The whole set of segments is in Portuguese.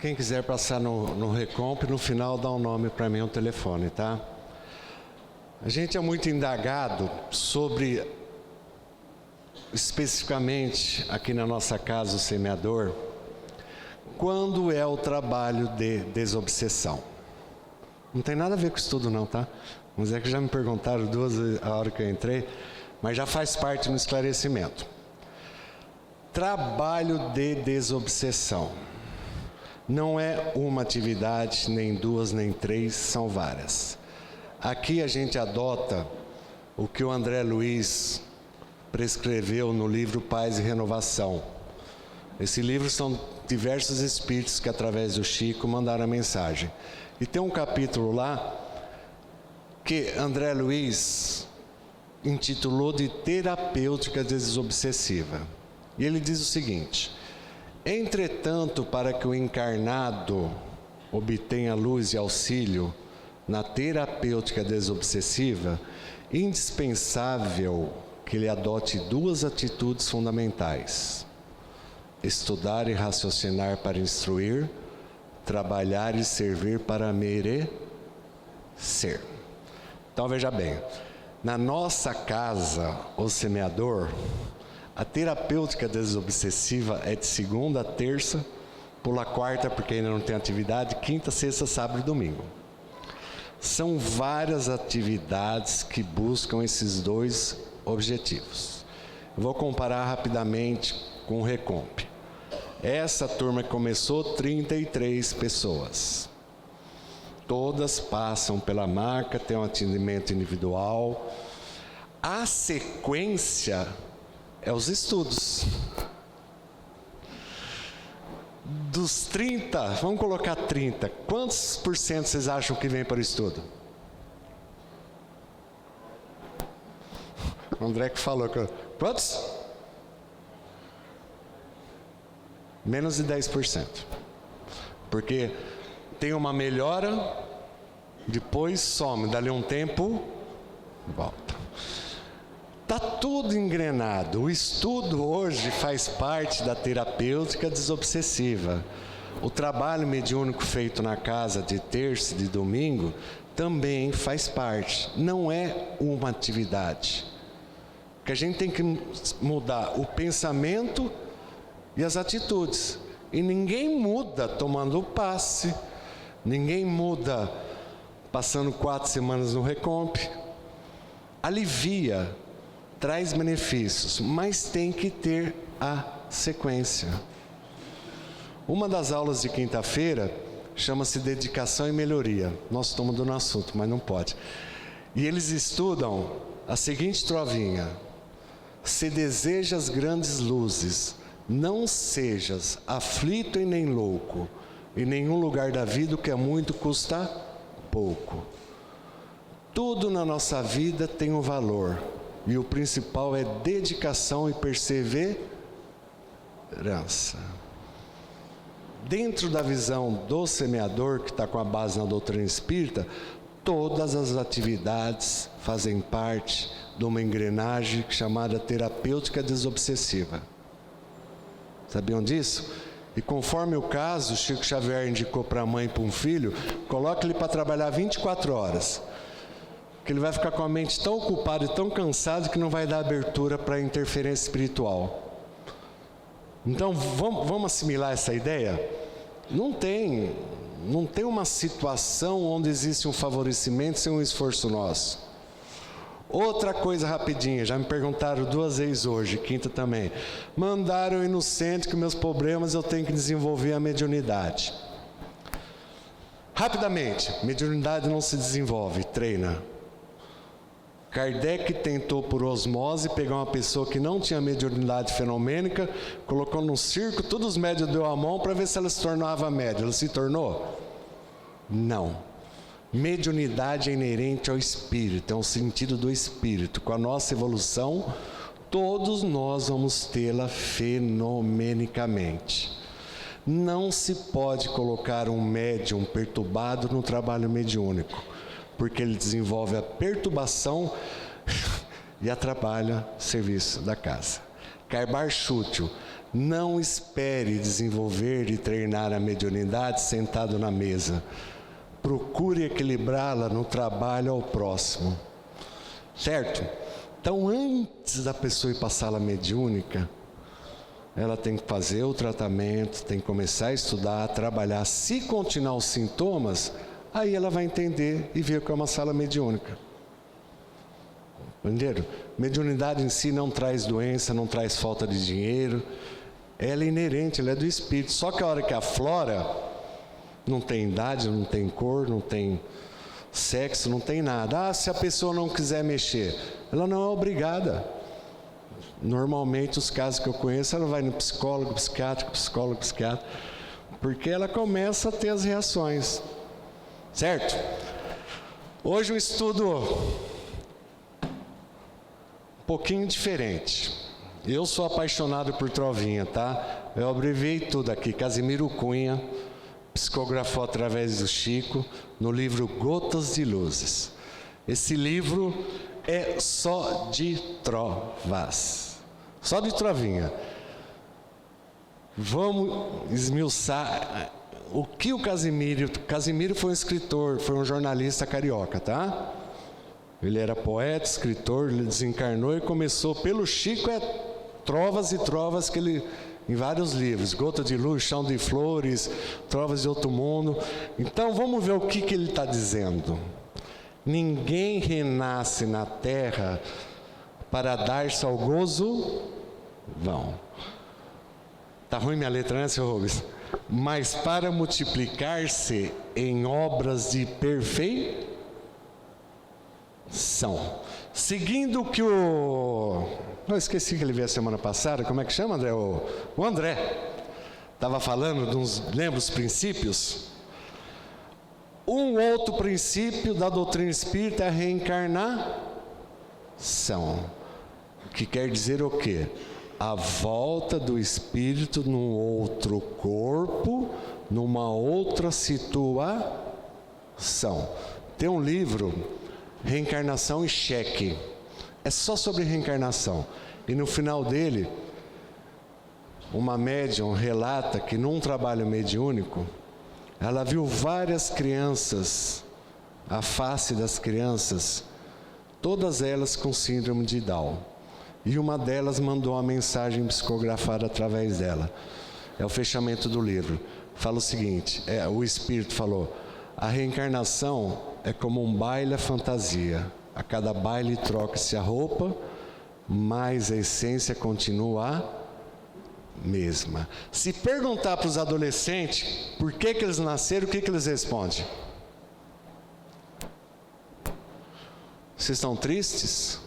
quem quiser passar no Recomp, no final dá um nome para mim, um telefone, tá? A gente é muito indagado sobre, especificamente aqui na nossa casa, o semeador, quando é o trabalho de desobsessão. Não tem nada a ver com estudo não, tá? Mas é que já me perguntaram duas vezes a hora que eu entrei, mas já faz parte do esclarecimento. Trabalho de desobsessão. Não é uma atividade, nem duas, nem três, são várias. Aqui a gente adota o que o André Luiz prescreveu no livro Paz e Renovação. Esse livro são diversos espíritos que, através do Chico, mandaram a mensagem. E tem um capítulo lá que André Luiz intitulou de Terapêutica Desobsessiva. E ele diz o seguinte: entretanto, para que o encarnado obtenha luz e auxílio na terapêutica desobsessiva, indispensável que ele adote duas atitudes fundamentais: estudar e raciocinar para instruir, trabalhar e servir para merecer. Então veja bem, na nossa casa, o semeador, a terapêutica desobsessiva é de segunda a terça, pula quarta porque ainda não tem atividade, quinta, sexta, sábado e domingo. São várias atividades que buscam esses dois objetivos. Eu vou comparar rapidamente com o Recomp. Essa turma que começou, 33 pessoas. Todas passam pela marca, tem um atendimento individual. A sequência é os estudos. Dos 30, vamos colocar 30, quantos por cento vocês acham que vem para o estudo? O André que falou. Quantos? Menos de 10%. Porque tem uma melhora, depois some, dali um tempo, volta. Está tudo engrenado. O estudo hoje faz parte da terapêutica desobsessiva. O trabalho mediúnico feito na casa de terça e de domingo também faz parte. Não é uma atividade. Porque a gente tem que mudar o pensamento e as atitudes. E ninguém muda tomando o passe. Ninguém muda passando 4 semanas no Recomp. Alivia, traz benefícios, mas tem que ter a sequência. Uma das aulas de quinta-feira chama-se Dedicação e Melhoria. Nós estamos dando assunto, mas não pode. E eles estudam a seguinte trovinha: se desejas grandes luzes, não sejas aflito e nem louco, em nenhum lugar da vida o que é muito custa pouco. Tudo na nossa vida tem um valor, e o principal é dedicação e perseverança. Dentro da visão do semeador, que está com a base na doutrina espírita, todas as atividades fazem parte de uma engrenagem chamada terapêutica desobsessiva. Sabiam disso? E conforme o caso, Chico Xavier indicou para a mãe e para um filho: coloque ele para trabalhar 24 horas. Que ele vai ficar com a mente tão ocupada e tão cansado que não vai dar abertura para a interferência espiritual. Então, vamos assimilar essa ideia? Não tem uma situação onde existe um favorecimento sem um esforço nosso. Outra coisa rapidinha, já me perguntaram 2 vezes hoje, quinta também. Mandaram ir no centro que meus problemas eu tenho que desenvolver a mediunidade. Rapidamente, mediunidade não se desenvolve, treina. Kardec tentou por osmose pegar uma pessoa que não tinha mediunidade fenomênica, colocou num circo, todos os médios deu a mão para ver se ela se tornava média. Ela se tornou? Não. Mediunidade é inerente ao espírito, é um sentido do espírito. Com a nossa evolução, todos nós vamos tê-la fenomenicamente. Não se pode colocar um médium perturbado no trabalho mediúnico, porque ele desenvolve a perturbação e atrapalha o serviço da casa. Carbar Chútil, Não espere desenvolver e treinar a mediunidade sentado na mesa. Procure equilibrá-la no trabalho ao próximo. Certo? Então, antes da pessoa ir para a sala mediúnica, ela tem que fazer o tratamento, tem que começar a estudar, a trabalhar. Se continuar os sintomas, aí ela vai entender e ver que é uma sala mediúnica. Entenderam? Mediunidade em si não traz doença, não traz falta de dinheiro. Ela é inerente, ela é do espírito. Só que a hora que aflora, não tem idade, não tem cor, não tem sexo, não tem nada. Se a pessoa não quiser mexer, ela não é obrigada. Normalmente, os casos que eu conheço, ela vai no psicólogo, psiquiatra, porque ela começa a ter as reações. Certo? Hoje um estudo um pouquinho diferente. Eu sou apaixonado por trovinha, tá? Eu abreviei tudo aqui. Casimiro Cunha psicografou através do Chico no livro Gotas de Luzes. Esse livro é só de trovas, só de trovinha. Vamos esmiuçar o que o Casimiro foi um escritor, foi um jornalista carioca, tá? Ele era poeta, escritor, ele desencarnou e começou pelo Chico, trovas e trovas que ele, em vários livros, Gota de Luz, Chão de Flores, Trovas de Outro Mundo. Então vamos ver o que ele está dizendo. Ninguém renasce na terra para dar-se ao gozo vão. Está ruim minha letra, né, Sr. Rubens? Mas para multiplicar-se em obras de perfeição. Seguindo o que eu esqueci que ele veio a semana passada, como é que chama, André? O André estava falando de uns, lembra os princípios? Um outro princípio da doutrina espírita é a reencarnação, que quer dizer o quê? A volta do espírito num outro corpo, numa outra situação. Tem um livro, Reencarnação em Xeque, é só sobre reencarnação, e no final dele, uma médium relata que num trabalho mediúnico, ela viu várias crianças, a face das crianças, todas elas com síndrome de Down. E uma delas mandou uma mensagem psicografada através dela. É o fechamento do livro. Fala o seguinte, o espírito falou, a reencarnação é como um baile à fantasia. A cada baile troca-se a roupa, mas a essência continua a mesma. Se perguntar para os adolescentes por que eles nasceram, o que eles respondem? Vocês estão tristes?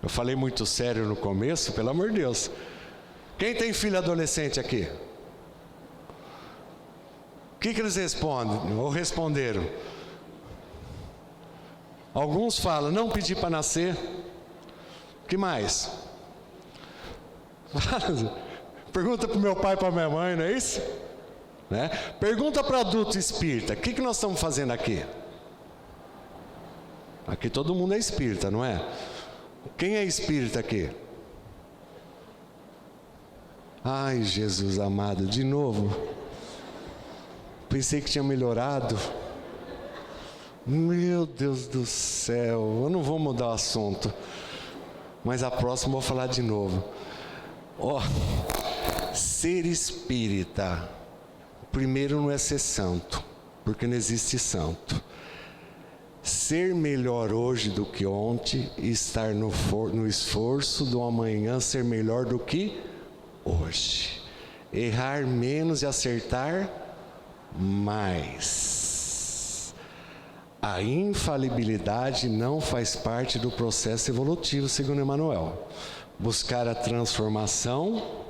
Eu falei muito sério no começo, pelo amor de Deus. Quem tem filho adolescente aqui? O que eles respondem? Ou responderam? Alguns falam, não pedi para nascer. O que mais? Pergunta para o meu pai e para a minha mãe, não é isso? Né? Pergunta para adulto espírita, o que nós estamos fazendo aqui? Aqui todo mundo é espírita, não é? Quem é espírita aqui? Ai, Jesus amado, de novo. Pensei que tinha melhorado. Meu Deus do céu, eu não vou mudar o assunto, mas a próxima eu vou falar de novo. Ser espírita, primeiro não é ser santo, porque não existe santo. Ser melhor hoje do que ontem e estar no esforço do amanhã ser melhor do que hoje. Errar menos e acertar mais. A infalibilidade não faz parte do processo evolutivo, segundo Emmanuel. Buscar a transformação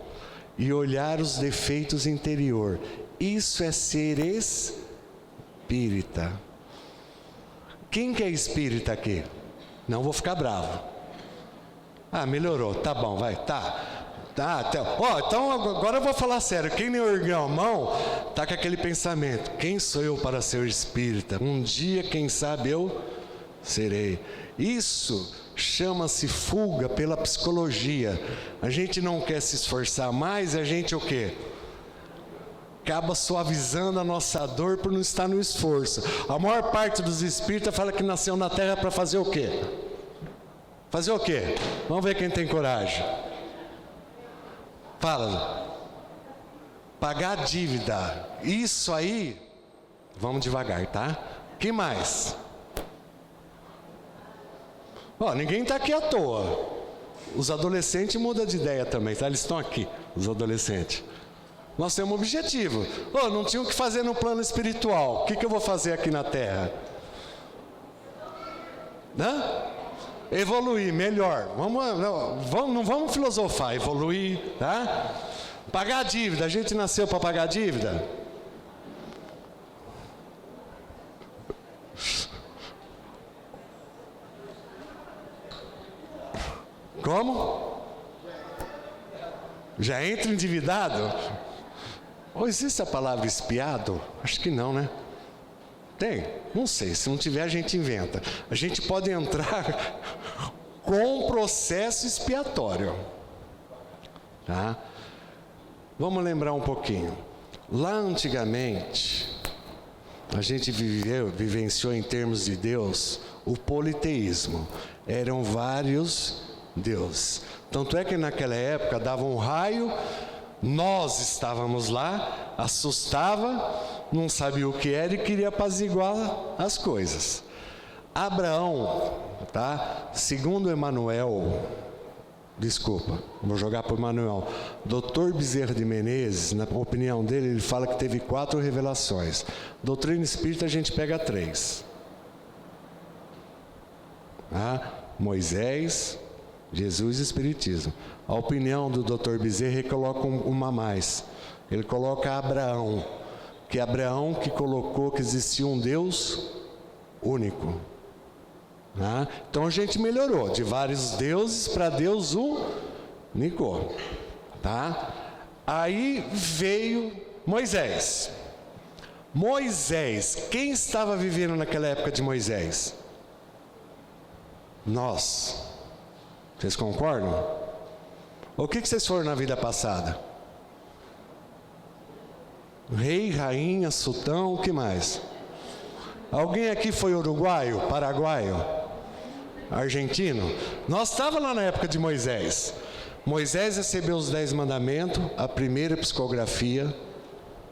e olhar os defeitos interior. Isso é ser espírita. Quem que é espírita aqui? Não vou ficar bravo. Melhorou, tá bom, vai, tá. Então agora eu vou falar sério. Quem nem ergueu a mão, tá com aquele pensamento: quem sou eu para ser espírita? Um dia, quem sabe, eu serei. Isso chama-se fuga pela psicologia. A gente não quer se esforçar mais, a gente o quê? Acaba suavizando a nossa dor por não estar no esforço. A maior parte dos espíritas fala que nasceu na Terra para fazer o quê? Fazer o quê? Vamos ver quem tem coragem. Fala. Pagar dívida. Isso aí, vamos devagar, tá? Que mais? Ó, ninguém está aqui à toa. Os adolescentes mudam de ideia também, tá? Eles estão aqui, os adolescentes. Nós temos um objetivo. Oh, não tinha o que fazer no plano espiritual. O que eu vou fazer aqui na Terra? Evoluir, melhor. Não vamos filosofar, evoluir, tá? Pagar a dívida. A gente nasceu para pagar a dívida? Como? Já entra endividado? Ou existe a palavra espiado? Acho que não, né? Tem? Não sei. Se não tiver, a gente inventa. A gente pode entrar com um processo expiatório. Tá? Vamos lembrar um pouquinho. Lá antigamente, a gente vivenciou em termos de Deus o politeísmo. Eram vários deuses. Tanto é que naquela época dava um raio, nós estávamos lá, assustava, não sabia o que era e queria apaziguar as coisas. Abraão, tá? Segundo Emmanuel, desculpa, vou jogar para o Emmanuel, Dr. Bezerra de Menezes, na opinião dele, ele fala que teve 4 revelações. Doutrina espírita a gente pega 3. Tá? Moisés, Jesus e Espiritismo. A opinião do Dr. Bezerra, ele coloca uma a mais. Ele coloca Abraão, que Abraão que colocou que existia um Deus único. Né? Então a gente melhorou de vários deuses para Deus único. Tá? Aí veio Moisés. Moisés, quem estava vivendo naquela época de Moisés? Nós. Vocês concordam? O que vocês foram na vida passada? Rei, rainha, sultão, o que mais? Alguém aqui foi uruguaio, paraguaio, argentino? Nós estávamos lá na época de Moisés. Moisés recebeu os 10 mandamentos, a primeira psicografia,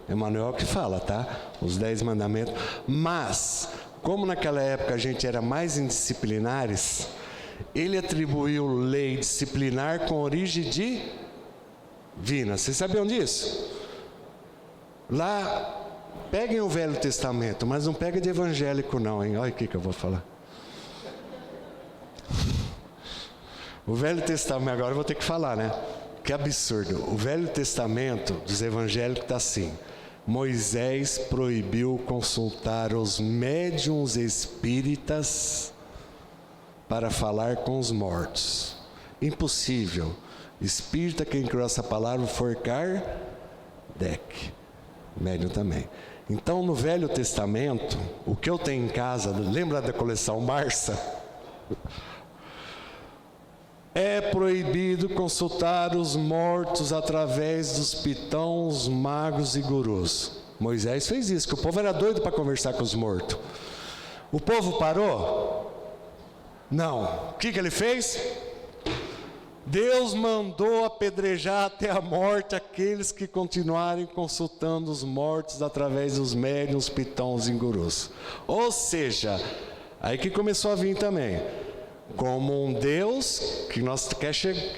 Emmanuel que fala, tá? Os 10 mandamentos. Mas, como naquela época a gente era mais indisciplinares, ele atribuiu lei disciplinar com origem divina. Vocês sabiam disso? Lá, peguem o Velho Testamento, mas não pega de evangélico não, hein? Olha o que eu vou falar. O Velho Testamento, agora eu vou ter que falar, né? Que absurdo. O Velho Testamento dos evangélicos está assim. Moisés proibiu consultar os médiuns espíritas para falar com os mortos. Impossível. Espírita, quem criou essa palavra foi Kardec. Médium também. Então, no Velho Testamento, o que eu tenho em casa, lembra da coleção Barça? É proibido consultar os mortos através dos pitões, magos e gurus. Moisés fez isso, que o povo era doido para conversar com os mortos. O povo parou? Não. O que ele fez? Deus mandou apedrejar até a morte aqueles que continuarem consultando os mortos através dos médiuns, pitões e gurus. Ou seja, aí que começou a vir também, como um Deus que nós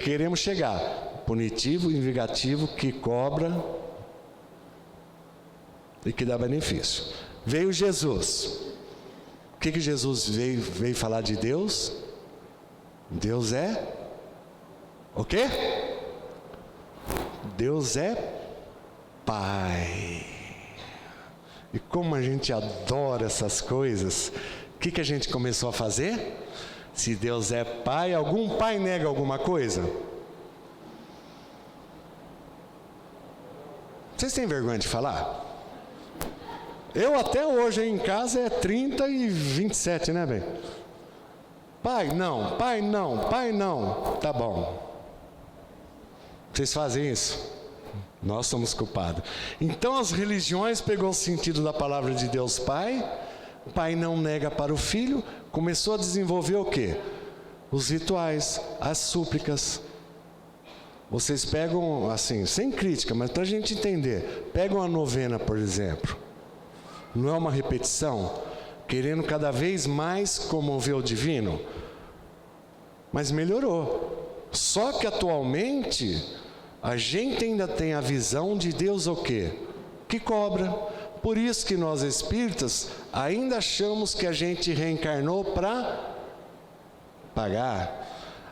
queremos chegar, punitivo, vingativo, que cobra e que dá benefício. Veio Jesus. O que Jesus veio falar de Deus? Deus é o quê? Deus é Pai. E como a gente adora essas coisas, o que a gente começou a fazer? Se Deus é Pai, algum pai nega alguma coisa? Vocês têm vergonha de falar? Eu até hoje em casa é 30 e 27, né, bem? Pai, não, pai, não, pai, não. Tá bom. Vocês fazem isso? Nós somos culpados. Então as religiões pegou o sentido da palavra de Deus Pai. Pai não nega para o Filho. Começou a desenvolver o quê? Os rituais, as súplicas. Vocês pegam, assim, sem crítica, mas para a gente entender. Pegam a novena, por exemplo. Não é uma repetição? Querendo cada vez mais comover o divino? Mas melhorou. Só que atualmente a gente ainda tem a visão de Deus o quê? Que cobra. Por isso que nós espíritas ainda achamos que a gente reencarnou para pagar.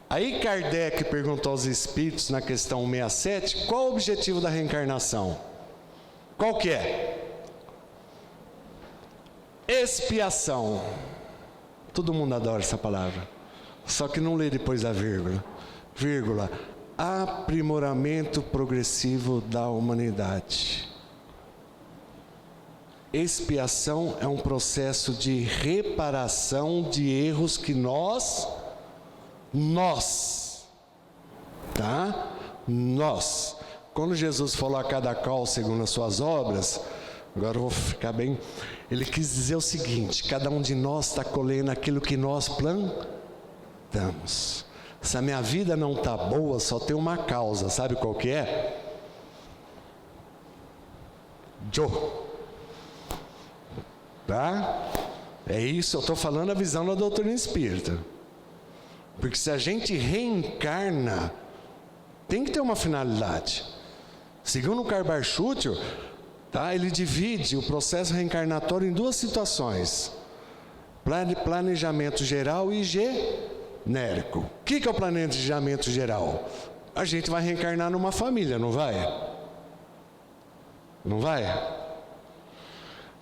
Aí Kardec perguntou aos espíritos na questão 67, qual o objetivo da reencarnação? Qual que é? Expiação. Todo mundo adora essa palavra. Só que não lê depois da vírgula. Vírgula. Aprimoramento progressivo da humanidade. Expiação é um processo de reparação de erros que nós, tá? Nós. Quando Jesus falou a cada qual segundo as suas obras, agora eu vou ficar bem, ele quis dizer o seguinte, cada um de nós está colhendo aquilo que nós plantamos. Se a minha vida não está boa, só tem uma causa, sabe qual que é? Tá? É isso, eu estou falando a visão da doutrina espírita. Porque se a gente reencarna, tem que ter uma finalidade. Segundo o Karl Schutter, tá? Ele divide o processo reencarnatório em duas situações. Planejamento geral e genérico. O que é o planejamento geral? A gente vai reencarnar numa família, não vai? Não vai?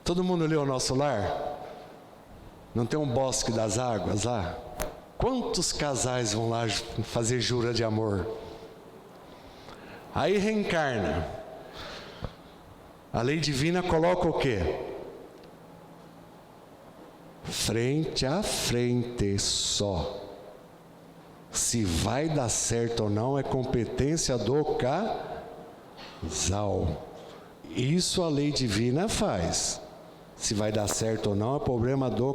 Todo mundo leu o Nosso Lar? Não tem um Bosque das Águas lá? Quantos casais vão lá fazer jura de amor? Aí reencarna. A lei divina coloca o quê? Frente a frente só. Se vai dar certo ou não é competência do casal. Isso a lei divina faz. Se vai dar certo ou não é problema do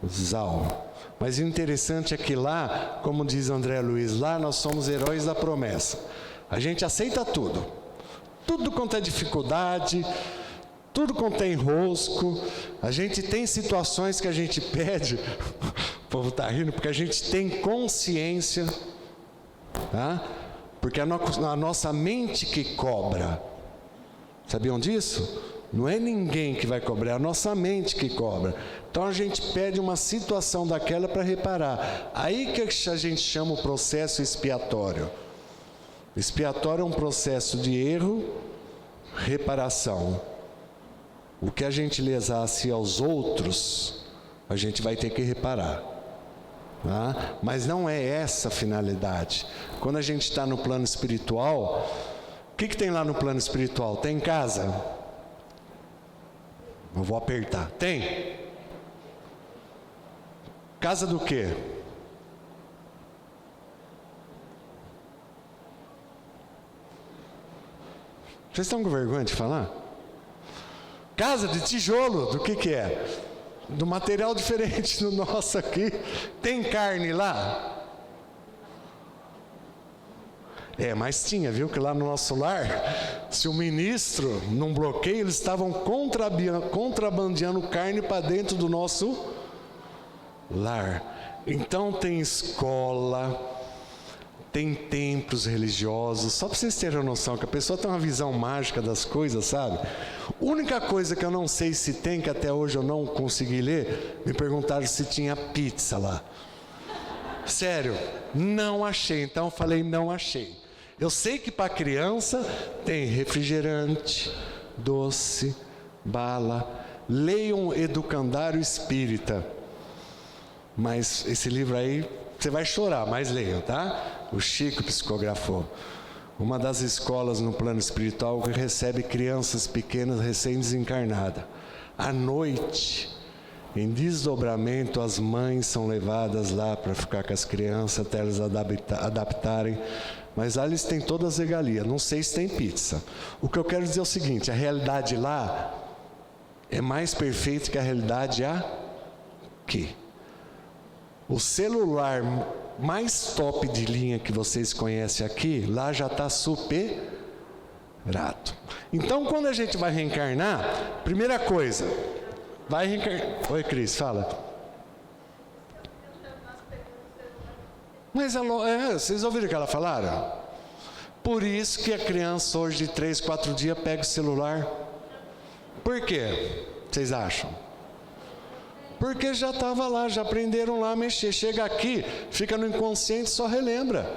casal. Mas o interessante é que lá, como diz André Luiz, lá nós somos heróis da promessa. A gente aceita tudo. Tudo quanto é dificuldade, tudo quanto é enrosco. A gente tem situações que a gente pede, o povo está rindo, porque a gente tem consciência, tá? Porque a nossa mente que cobra. Sabiam disso? Não é ninguém que vai cobrar, é a nossa mente que cobra. Então a gente pede uma situação daquela para reparar. Aí que a gente chama o processo expiatório. Expiatório é um processo de erro, reparação. O que a gente lesasse aos outros, a gente vai ter que reparar. Tá? Mas não é essa a finalidade. Quando a gente está no plano espiritual, o que tem lá no plano espiritual? Tem casa? Eu vou apertar. Tem? Casa do quê? Vocês estão com vergonha de falar? Casa de tijolo, do que é? Do material diferente do nosso aqui. Tem carne lá? Mas tinha, viu? Que lá no nosso lar, se o ministro não bloqueia, eles estavam contrabandeando carne para dentro do nosso lar. Então tem escola, tem templos religiosos, só para vocês terem noção, que a pessoa tem uma visão mágica das coisas, sabe? A única coisa que eu não sei se tem, que até hoje eu não consegui ler, me perguntaram se tinha pizza lá. Sério, não achei, então eu falei, não achei. Eu sei que para criança tem refrigerante, doce, bala. Leiam Educandário Espírita. Mas esse livro aí, você vai chorar, mas leiam, tá? O Chico psicografou. Uma das escolas no plano espiritual que recebe crianças pequenas recém-desencarnadas. À noite, Em desdobramento, as mães são levadas lá para ficar com as crianças até elas adaptarem. Mas lá eles têm todas as regalias. Não sei se tem pizza. O que eu quero dizer é o seguinte: a realidade lá é mais perfeita que a realidade aqui. O celular mais top de linha que vocês conhecem aqui, lá já está superado. Então, quando a gente vai reencarnar, primeira coisa, vai reencarnar. Oi, Cris, fala. Mas vocês ouviram o que ela falaram? Por isso que a criança hoje de 3, 4 dias pega o celular. Por quê? Vocês acham? Porque já estava lá, já aprenderam lá a mexer. Chega aqui, fica no inconsciente, só relembra.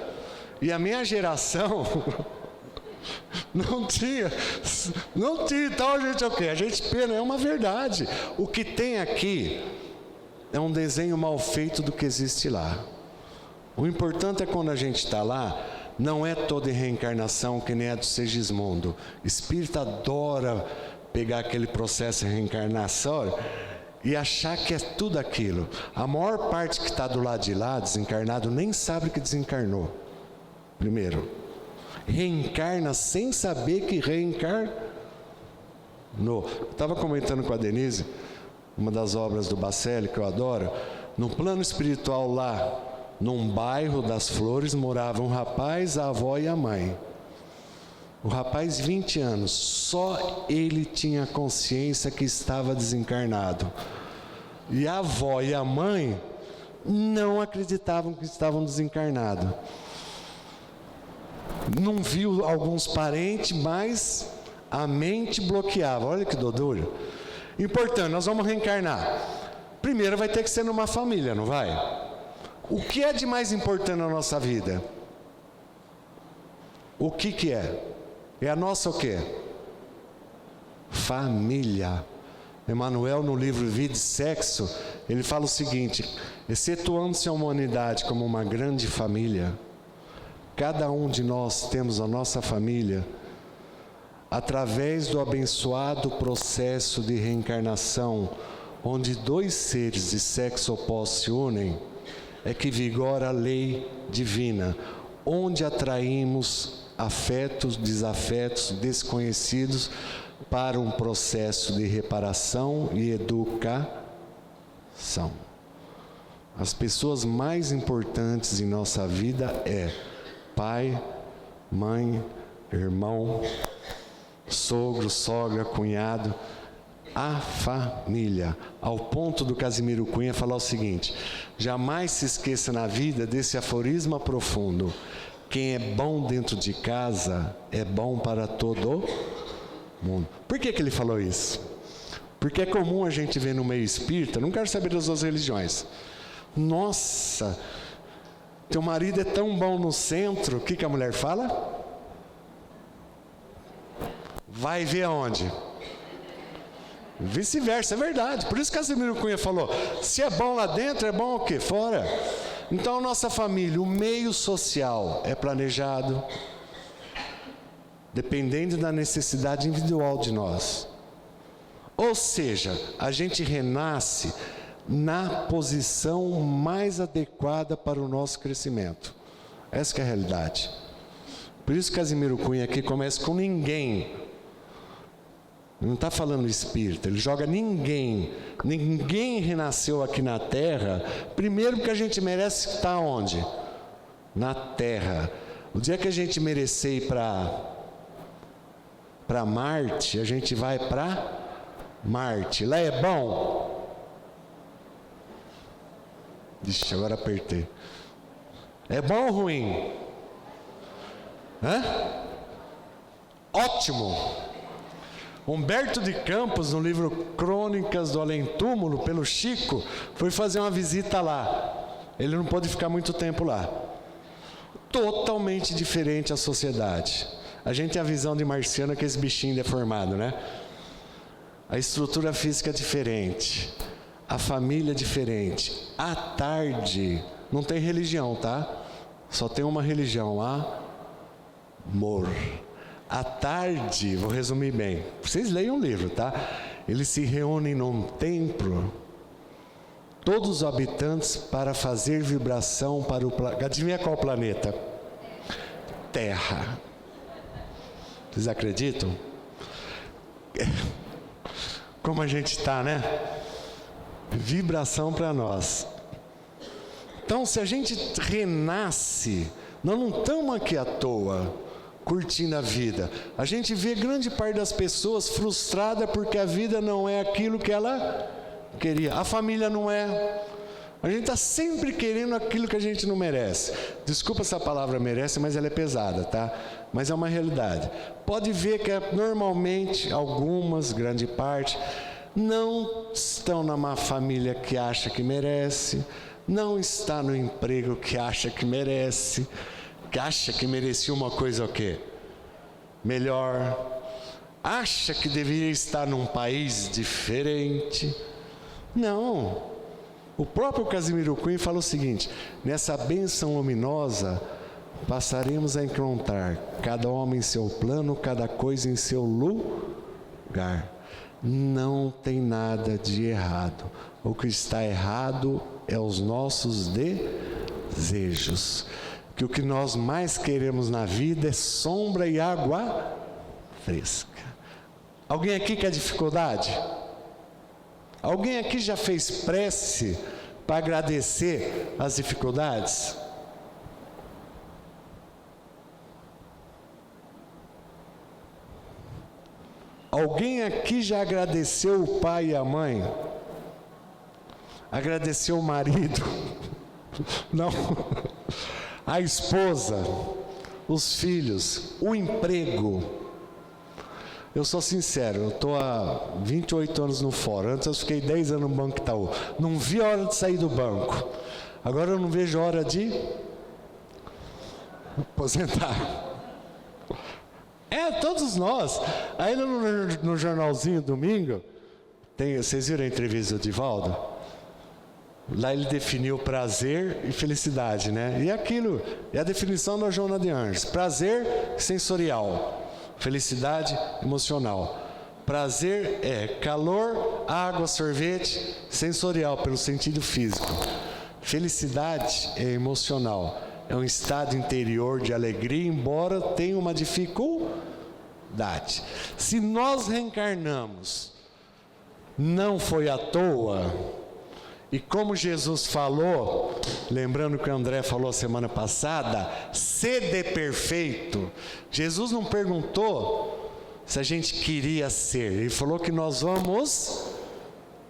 E a minha geração não tinha, então, gente, é o quê? A gente pena, é uma verdade. O que tem aqui é um desenho mal feito do que existe lá. O importante é quando a gente está lá, não é toda reencarnação que nem a do Segismundo. O espírito adora pegar aquele processo de reencarnação e achar que é tudo aquilo. A maior parte que está do lado de lá, desencarnado, nem sabe que desencarnou. Primeiro, reencarna sem saber que reencarnou. Eu estava comentando com a Denise, uma das obras do Bacelli que eu adoro. No plano espiritual lá, num bairro das Flores, morava um rapaz, a avó e a mãe. O rapaz, 20 anos, só ele tinha consciência que estava desencarnado. E a avó e a mãe não acreditavam que estavam desencarnados. Não viu alguns parentes, mas a mente bloqueava. Olha que doideira. Importante, nós vamos reencarnar. Primeiro vai ter que ser numa família, não vai? O que é de mais importante na nossa vida? O que é? É a nossa o quê? Família. Emmanuel, no livro Vida e Sexo, ele fala o seguinte: excetuando-se a humanidade como uma grande família, cada um de nós temos a nossa família, através do abençoado processo de reencarnação, onde dois seres de sexo oposto se unem, é que vigora a lei divina, onde atraímos afetos, desafetos, desconhecidos para um processo de reparação e educação. As pessoas mais importantes em nossa vida é pai, mãe, irmão, sogro, sogra, cunhado, a família. Ao ponto do Casimiro Cunha falar o seguinte: jamais se esqueça na vida desse aforisma profundo: quem é bom dentro de casa é bom para todo mundo. Por que ele falou isso? Porque é comum a gente ver no meio espírita, não quero saber das outras religiões, nossa, teu marido é tão bom no centro, o que a mulher fala? Vai ver aonde? Vice-versa, é verdade. Por isso que Casimiro Cunha falou: se é bom lá dentro, é bom o quê? Fora. Então a nossa família, o meio social é planejado, dependendo da necessidade individual de nós. Ou seja, a gente renasce na posição mais adequada para o nosso crescimento. Essa que é a realidade. Por isso Casimiro Cunha aqui começa com ninguém. Não está falando espírito, ele joga ninguém. Ninguém renasceu aqui na Terra. Primeiro porque a gente merece estar onde? Na Terra. O dia que a gente merecer ir para Marte, a gente vai para Marte. Lá é bom? Ixi, agora apertei. É bom ou ruim? Ótimo. Humberto de Campos, no livro Crônicas do Além-Túmulo, pelo Chico, foi fazer uma visita lá. Ele não pôde ficar muito tempo lá. Totalmente diferente a sociedade. A gente tem a visão de marciano, que é esse bichinho deformado, né? A estrutura física é diferente. A família é diferente. À tarde, não tem religião, tá? Só tem uma religião, amor. À tarde, vou resumir bem, vocês leiam o livro, tá? Eles se reúnem num templo todos os habitantes para fazer vibração para o planeta. Adivinha qual planeta? Terra. Vocês acreditam? Como a gente está, né? Vibração para nós. Então, se a gente renasce, nós não estamos aqui à toa, curtindo a vida. A gente vê grande parte das pessoas frustrada porque a vida não é aquilo que ela queria. A família não é. A gente está sempre querendo aquilo que a gente não merece. Desculpa essa palavra merece, mas ela é pesada, tá? Mas é uma realidade. Pode ver que normalmente, algumas, grande parte, não estão numa família que acha que merece, não está no emprego que acha que merece, que acha que merecia uma coisa o quê? Melhor, acha que deveria estar num país diferente. Não. O próprio Casimiro Cunha fala o seguinte: nessa bênção luminosa passaremos a encontrar cada homem em seu plano, cada coisa em seu lugar. Não tem nada de errado. O que está errado é os nossos desejos. Que o que nós mais queremos na vida é sombra e água fresca. Alguém aqui quer dificuldade? Alguém aqui já fez prece para agradecer as dificuldades? Alguém aqui já agradeceu o pai e a mãe? Agradeceu o marido? Não. A esposa, os filhos, o emprego. Eu sou sincero, eu estou há 28 anos no fórum. Antes eu fiquei 10 anos no Banco Itaú. Não vi a hora de sair do banco. Agora eu não vejo a hora de aposentar. Todos nós. Aí no jornalzinho, domingo, vocês viram a entrevista do Divaldo? Lá ele definiu prazer e felicidade, né? E aquilo é a definição da Joana de Anjos. Prazer sensorial, felicidade emocional. Prazer é calor, água, sorvete, sensorial, pelo sentido físico. Felicidade é emocional, é um estado interior de alegria, embora tenha uma dificuldade. Se nós reencarnamos, não foi à toa. E como Jesus falou, lembrando que o André falou semana passada, sede perfeito. Jesus não perguntou se a gente queria ser, ele falou que nós vamos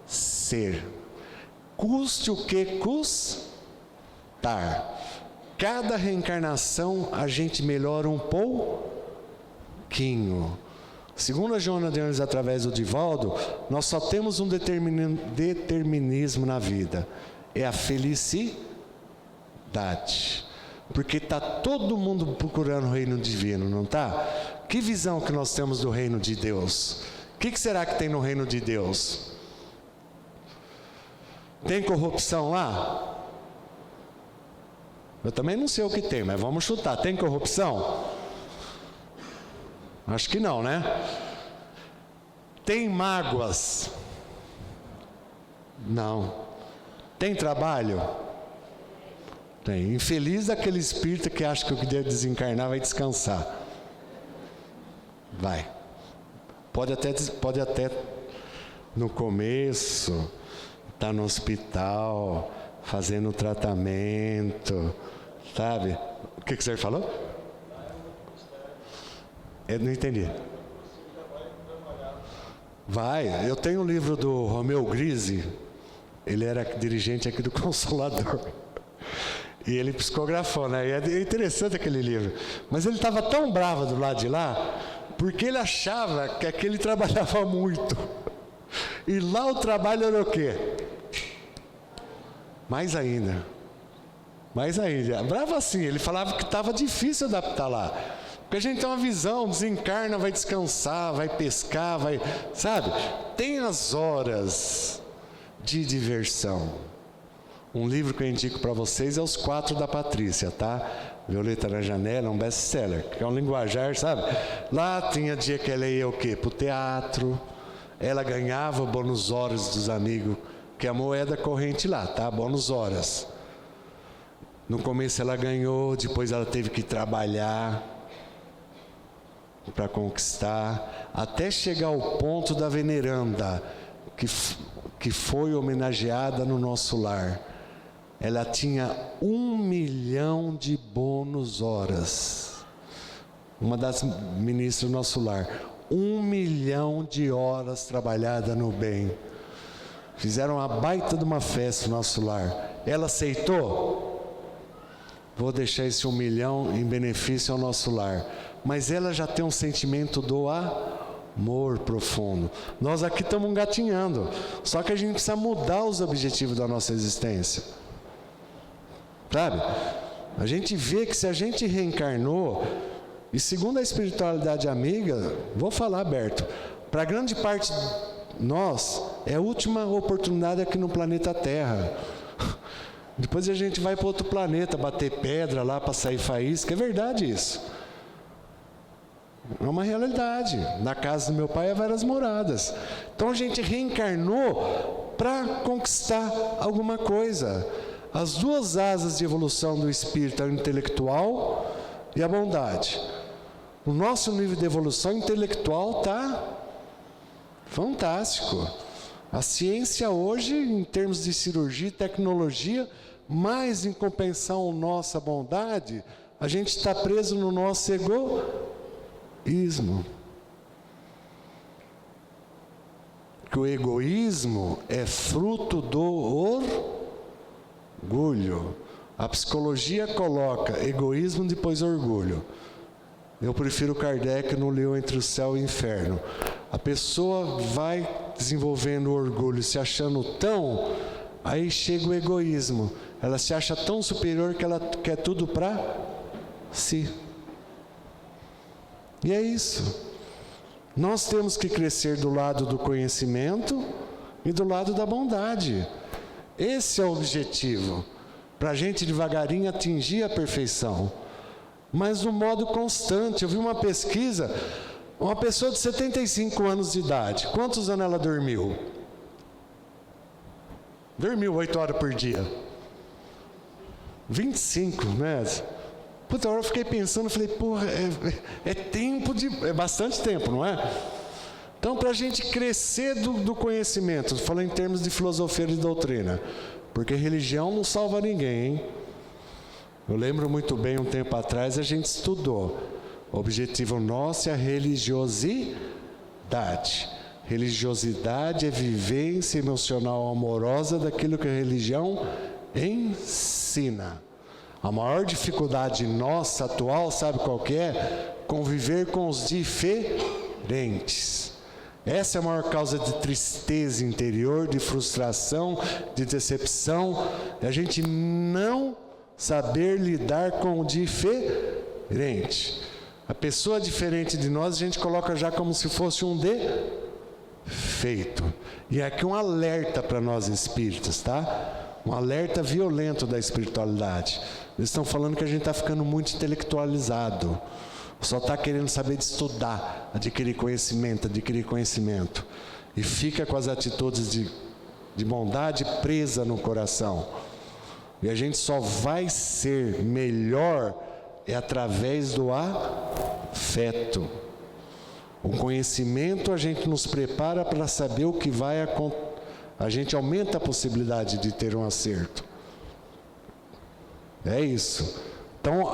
ser. Custe o que custar. Cada reencarnação a gente melhora um pouquinho. Segundo a Joana de Anjos, através do Divaldo, nós só temos um determinismo na vida. É a felicidade. Porque está todo mundo procurando o reino divino, não está? Que visão que nós temos do reino de Deus? O que será que tem no reino de Deus? Tem corrupção lá? Eu também não sei o que tem, mas vamos chutar. Tem corrupção? Acho que não, né? Tem mágoas? Não. Tem trabalho? Tem. Infeliz daquele espírito que acha que o que deve desencarnar vai descansar. Vai. Pode até no começo estar no hospital, fazendo tratamento, sabe? O que você falou? Eu não entendi. Vai, eu tenho um livro do Romeu Grise, ele era dirigente aqui do Consolador, e ele psicografou, né? E é interessante aquele livro, mas ele estava tão bravo do lado de lá, porque ele achava que aquele trabalhava muito, e lá o trabalho era o quê? Mais ainda, bravo assim, ele falava que estava difícil adaptar lá. Porque a gente tem uma visão, desencarna, vai descansar, vai pescar, vai... Sabe? Tem as horas de diversão. Um livro que eu indico para vocês é Os Quatro da Patrícia, tá? Violeta na Janela, é um best-seller, que é um linguajar, sabe? Lá tinha dia que ela ia o quê? Pro teatro. Ela ganhava bônus horas dos amigos que é a moeda corrente lá, tá? Bônus horas. No começo ela ganhou, depois ela teve que trabalhar para conquistar, até chegar ao ponto da veneranda, que foi homenageada no nosso lar. Ela tinha 1 milhão de bônus horas. Uma das ministras do nosso lar. 1 milhão de horas trabalhada no bem. Fizeram uma baita de uma festa no nosso lar. Ela aceitou? Vou deixar esse 1 milhão em benefício ao nosso lar. Mas ela já tem um sentimento do amor profundo. Nós aqui estamos engatinhando. Só que a gente precisa mudar os objetivos da nossa existência. Sabe? A gente vê que se a gente reencarnou, e segundo a espiritualidade amiga, vou falar aberto, para grande parte de nós, é a última oportunidade aqui no planeta Terra. Depois a gente vai para outro planeta, bater pedra lá para sair faísca. É verdade isso. É uma realidade. Na casa do meu pai há várias moradas. Então a gente reencarnou para conquistar alguma coisa. As duas asas de evolução do espírito, o intelectual e a bondade. O nosso nível de evolução intelectual está fantástico. A ciência hoje, em termos de cirurgia e tecnologia, mas em compensação à nossa bondade, a gente está preso no nosso egoísmo. Que o egoísmo é fruto do orgulho. A psicologia coloca egoísmo depois orgulho. Eu prefiro Kardec no Leão entre o céu e o inferno. A pessoa vai desenvolvendo o orgulho, se achando tão... Aí chega o egoísmo. Ela se acha tão superior que ela quer tudo para si. E é isso. Nós temos que crescer do lado do conhecimento e do lado da bondade. Esse é o objetivo. Para a gente devagarinho atingir a perfeição. Mas no modo constante. Eu vi uma pesquisa, uma pessoa de 75 anos de idade, quantos anos ela dormiu? Dormiu 8 horas por dia. 25, né? Puta, hora eu fiquei pensando, falei, porra, é tempo de... É bastante tempo, não é? Então, para a gente crescer do conhecimento, falando em termos de filosofia e de doutrina, porque religião não salva ninguém, hein? Eu lembro muito bem, um tempo atrás, a gente estudou. O objetivo nosso é a religiosidade. Religiosidade é vivência emocional amorosa daquilo que a religião ensina. A maior dificuldade nossa atual, sabe qual que é? Conviver com os diferentes. Essa é a maior causa de tristeza interior, de frustração, de decepção. É a gente não saber lidar com o diferente. A pessoa diferente de nós, a gente coloca já como se fosse um defeito. E aqui um alerta para nós espíritas, tá? Um alerta violento da espiritualidade. Eles estão falando que a gente está ficando muito intelectualizado. Só está querendo saber de estudar, adquirir conhecimento. E fica com as atitudes de bondade presa no coração. E a gente só vai ser melhor através do afeto. O conhecimento a gente nos prepara para saber o que vai acontecer. A gente aumenta a possibilidade de ter um acerto. É isso. Então,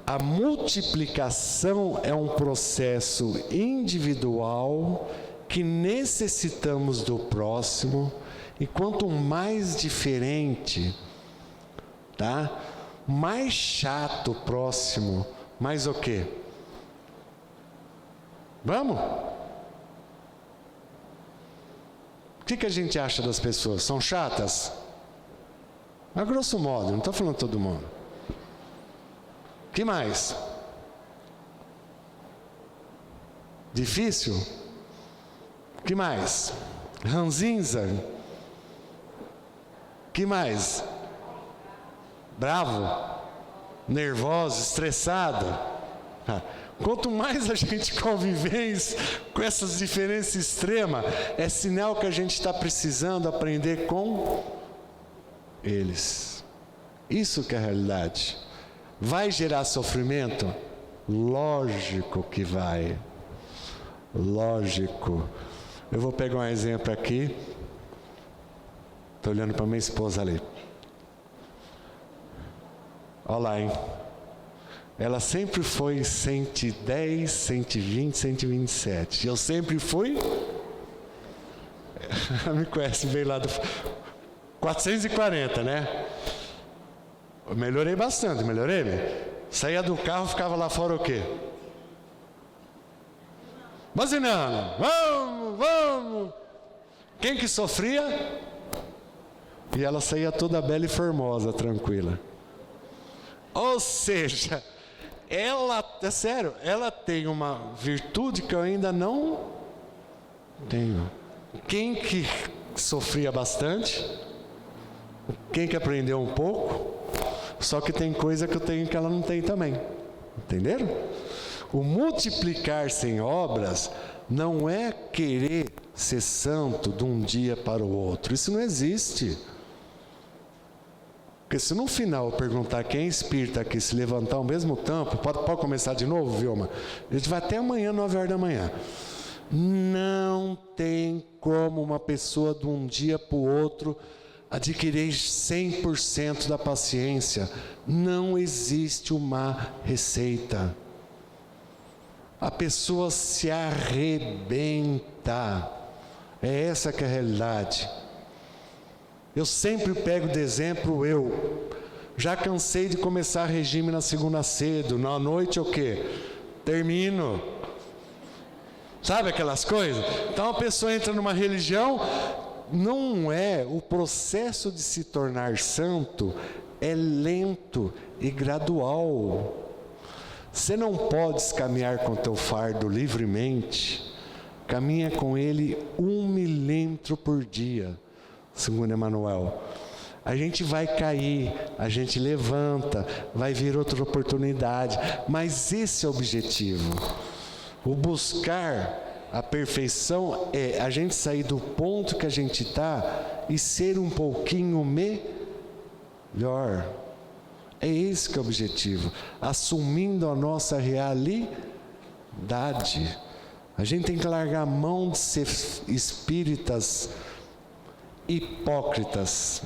a multiplicação é um processo individual que necessitamos do próximo. E quanto mais diferente, tá? Mais chato o próximo, mais o quê? Vamos? O que a gente acha das pessoas? São chatas? A grosso modo, não estou falando todo mundo. O que mais? Difícil? O que mais? Ranzinza? O que mais? Bravo? Nervoso? Estressado? Quanto mais a gente conviver com essas diferenças extremas, é sinal que a gente está precisando aprender com eles. Isso que é a realidade. Vai gerar sofrimento? Lógico que vai. Lógico. Eu vou pegar um exemplo aqui. Estou olhando para minha esposa ali. Olha lá, hein? Ela sempre foi 110, 120, 127. Eu sempre fui... Ela me conhece bem lá do... 440, né? Eu melhorei bastante, melhorei, né? Saía do carro, ficava lá fora o quê? Buzinando. Vamos, vamos. Quem que sofria? E ela saía toda bela e formosa, tranquila. Ou seja, ela, é sério, ela tem uma virtude que eu ainda não tenho. Quem que sofria bastante? Quem que aprendeu um pouco? Só que tem coisa que eu tenho que ela não tem também. Entenderam? O multiplicar sem obras não é querer ser santo de um dia para o outro. Isso não existe. Porque se no final eu perguntar quem é espírita aqui se levantar ao mesmo tempo, pode começar de novo, Vilma? A gente vai até amanhã, 9 horas da manhã. Não tem como uma pessoa de um dia para o outro adquirir 100% da paciência. Não existe uma receita. A pessoa se arrebenta. É essa que é a realidade. Eu sempre pego de exemplo eu. Já cansei de começar regime na segunda cedo, na noite o quê? Termino. Sabe aquelas coisas? Então a pessoa entra numa religião, não é, o processo de se tornar santo é lento e gradual. Você não pode caminhar com teu fardo livremente, caminha com ele 1 milímetro por dia. Segundo Emmanuel, a gente vai cair, a gente levanta, vai vir outra oportunidade, mas esse é o objetivo. O buscar a perfeição é a gente sair do ponto que a gente está e ser um pouquinho melhor. É esse que é o objetivo, assumindo a nossa realidade. A gente tem que largar a mão de ser espíritas hipócritas.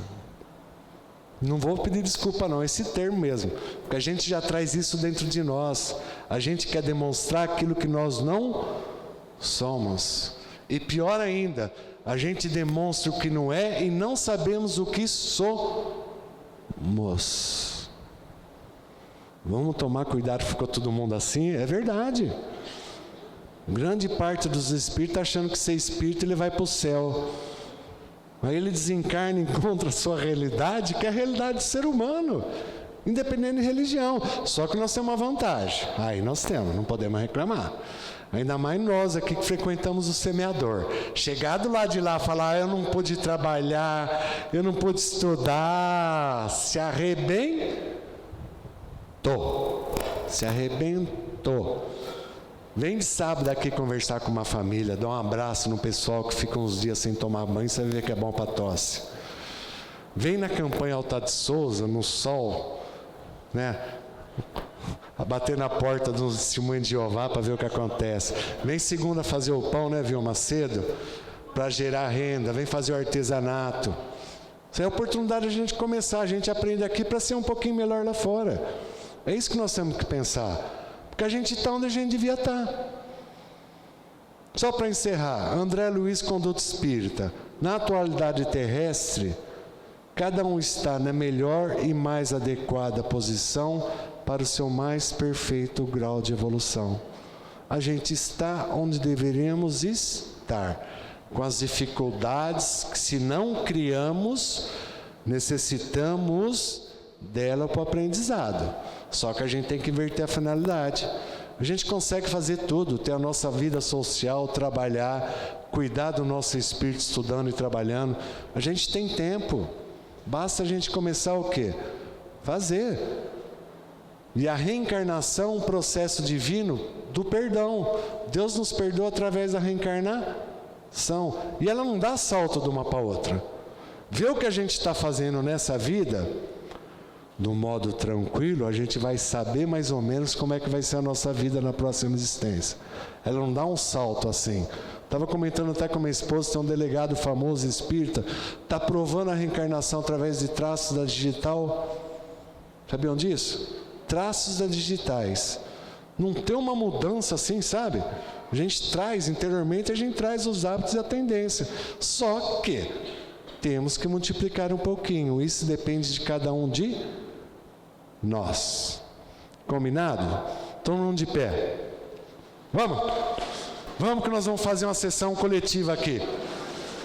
Não vou pedir desculpa não, esse termo mesmo, porque a gente já traz isso dentro de nós. A gente quer demonstrar aquilo que nós não somos. E pior ainda, a gente demonstra o que não é e não sabemos o que somos. Vamos tomar cuidado, ficou todo mundo assim? É verdade. Grande parte dos espíritos achando que ser espírito ele vai para o céu. Aí ele desencarna e encontra a sua realidade, que é a realidade do ser humano, independente de religião. Só que nós temos uma vantagem. Aí nós temos, não podemos reclamar. Ainda mais nós aqui que frequentamos o semeador. Chegar do lado de lá e falar, eu não pude trabalhar, eu não pude estudar, se arrebentou. Se arrebentou. Vem de sábado aqui conversar com uma família, dá um abraço no pessoal que fica uns dias sem tomar banho, você vai ver que é bom para tosse. Vem na campanha Alta de Souza, no sol, né? A bater na porta dos testemunhos de Jeová para ver o que acontece. Vem segunda fazer o pão, né, Vilma, cedo, para gerar renda. Vem fazer o artesanato. Isso é a oportunidade de a gente começar. A gente aprende aqui para ser um pouquinho melhor lá fora. É isso que nós temos que pensar. Porque a gente está onde a gente devia estar. Só para encerrar, André Luiz, Conduta Espírita. Na atualidade terrestre, cada um está na melhor e mais adequada posição para o seu mais perfeito grau de evolução. A gente está onde deveríamos estar, com as dificuldades que, se não criamos, necessitamos dela para o aprendizado. Só que a gente tem que inverter a finalidade. A gente consegue fazer tudo, ter a nossa vida social, trabalhar, cuidar do nosso espírito estudando e trabalhando. A gente tem tempo. Basta a gente começar o quê? Fazer. E a reencarnação é um processo divino do perdão. Deus nos perdoa através da reencarnação. E ela não dá salto de uma para outra. Vê o que a gente está fazendo nessa vida, de um modo tranquilo, a gente vai saber mais ou menos como é que vai ser a nossa vida na próxima existência. Ela não dá um salto assim. Estava comentando até com a minha esposa, tem um delegado famoso espírita, está provando a reencarnação através de traços da digital. Sabiam disso? Traços da digitais. Não tem uma mudança assim, sabe? A gente traz, interiormente, a gente traz os hábitos e a tendência. Só que temos que multiplicar um pouquinho. Isso depende de cada um de nós. Combinado? Todo mundo de pé. Vamos? Vamos que nós vamos fazer uma sessão coletiva aqui.